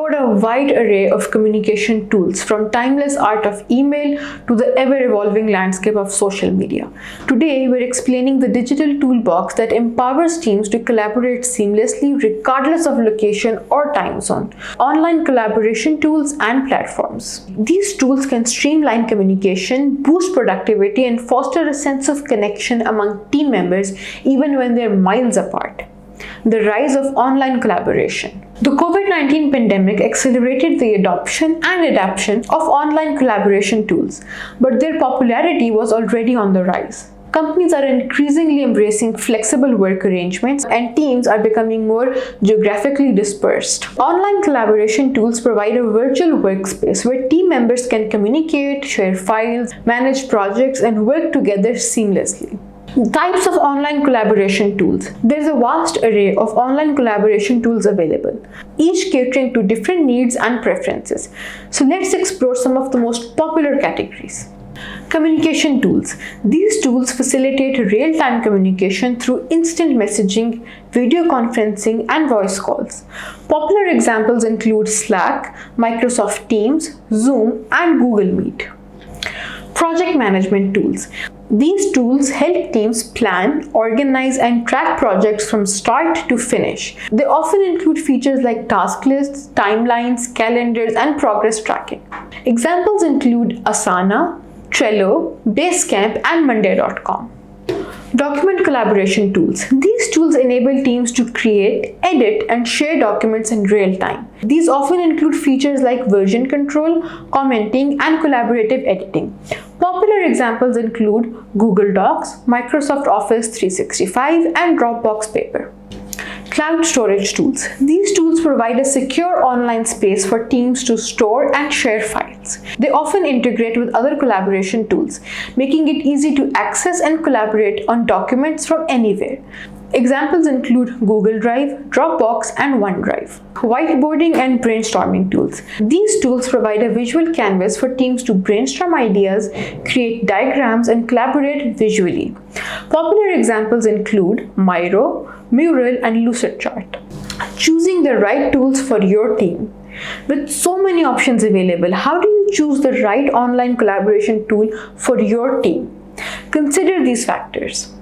covered a wide array of communication tools, from timeless art of email to the ever-evolving landscape of social media. Today, we're explaining the digital toolbox that empowers teams to collaborate seamlessly regardless of location or time zone. Online collaboration tools and platforms. These tools can streamline communication, boost productivity, and foster a sense of connection among team members even when they're miles apart. The rise of online collaboration. The COVID-19 pandemic accelerated the adoption and adaptation of online collaboration tools, but their popularity was already on the rise. Companies are increasingly embracing flexible work arrangements, and teams are becoming more geographically dispersed. Online collaboration tools provide a virtual workspace where team members can communicate, share files, manage projects, and work together seamlessly. Types of online collaboration tools. There is a vast array of online collaboration tools available, each catering to different needs and preferences. So let's explore some of the most popular categories. Communication tools. These tools facilitate real-time communication through instant messaging, video conferencing, and voice calls. Popular examples include Slack, Microsoft Teams, Zoom, and Google Meet. Project management tools. These tools help teams plan, organize, and track projects from start to finish. They often include features like task lists, timelines, calendars, and progress tracking. Examples include Asana, Trello, Basecamp, and Monday.com. Document collaboration tools. These tools enable teams to create, edit, and share documents in real time. These often include features like version control, commenting, and collaborative editing. Popular examples include Google Docs, Microsoft Office 365, and Dropbox Paper. Cloud storage tools. These tools provide a secure online space for teams to store and share files. They often integrate with other collaboration tools, making it easy to access and collaborate on documents from anywhere. Examples include Google Drive, Dropbox, and OneDrive. Whiteboarding and brainstorming tools. These tools provide a visual canvas for teams to brainstorm ideas, create diagrams, and collaborate visually. Popular examples include Miro, Mural, and Lucidchart. Choosing the right tools for your team. With so many options available, how do you choose the right online collaboration tool for your team? Consider these factors.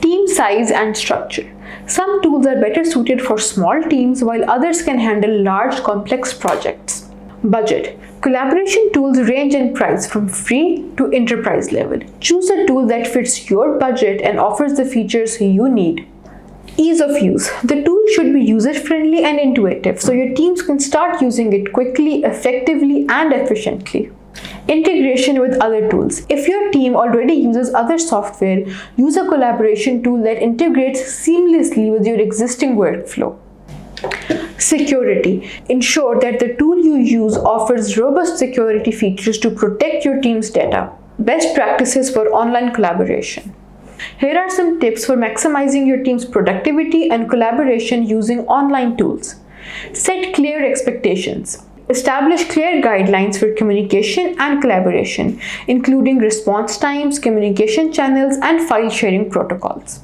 Team size and structure. Some tools are better suited for small teams, while others can handle large, complex projects. Budget. Collaboration tools range in price from free to enterprise level. Choose a tool that fits your budget and offers the features you need. Ease of use. The tool should be user-friendly and intuitive, so your teams can start using it quickly, effectively, and efficiently. Integration with other tools. If your team already uses other software, use a collaboration tool that integrates seamlessly with your existing workflow. Security. Ensure that the tool you use offers robust security features to protect your team's data. Best practices for online collaboration. Here are some tips for maximizing your team's productivity and collaboration using online tools. Set clear expectations. Establish clear guidelines for communication and collaboration, including response times, communication channels, and file sharing protocols.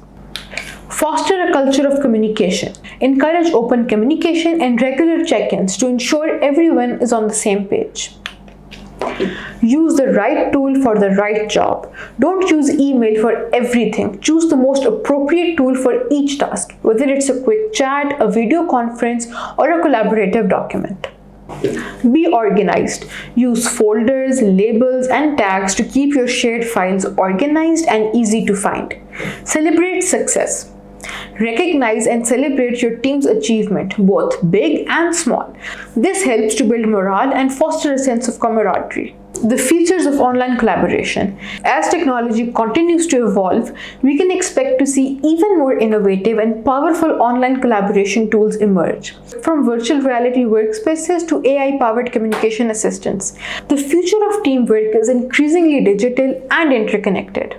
Foster a culture of communication. Encourage open communication and regular check-ins to ensure everyone is on the same page. Use the right tool for the right job. Don't use email for everything. Choose the most appropriate tool for each task, whether it's a quick chat, a video conference, or a collaborative document. Be organized. Use folders, labels, and tags to keep your shared files organized and easy to find. Celebrate success. Recognize and celebrate your team's achievement, both big and small. This helps to build morale and foster a sense of camaraderie. The features of online collaboration. As technology continues to evolve, we can expect to see even more innovative and powerful online collaboration tools emerge. From virtual reality workspaces to AI-powered communication assistants, the future of teamwork is increasingly digital and interconnected.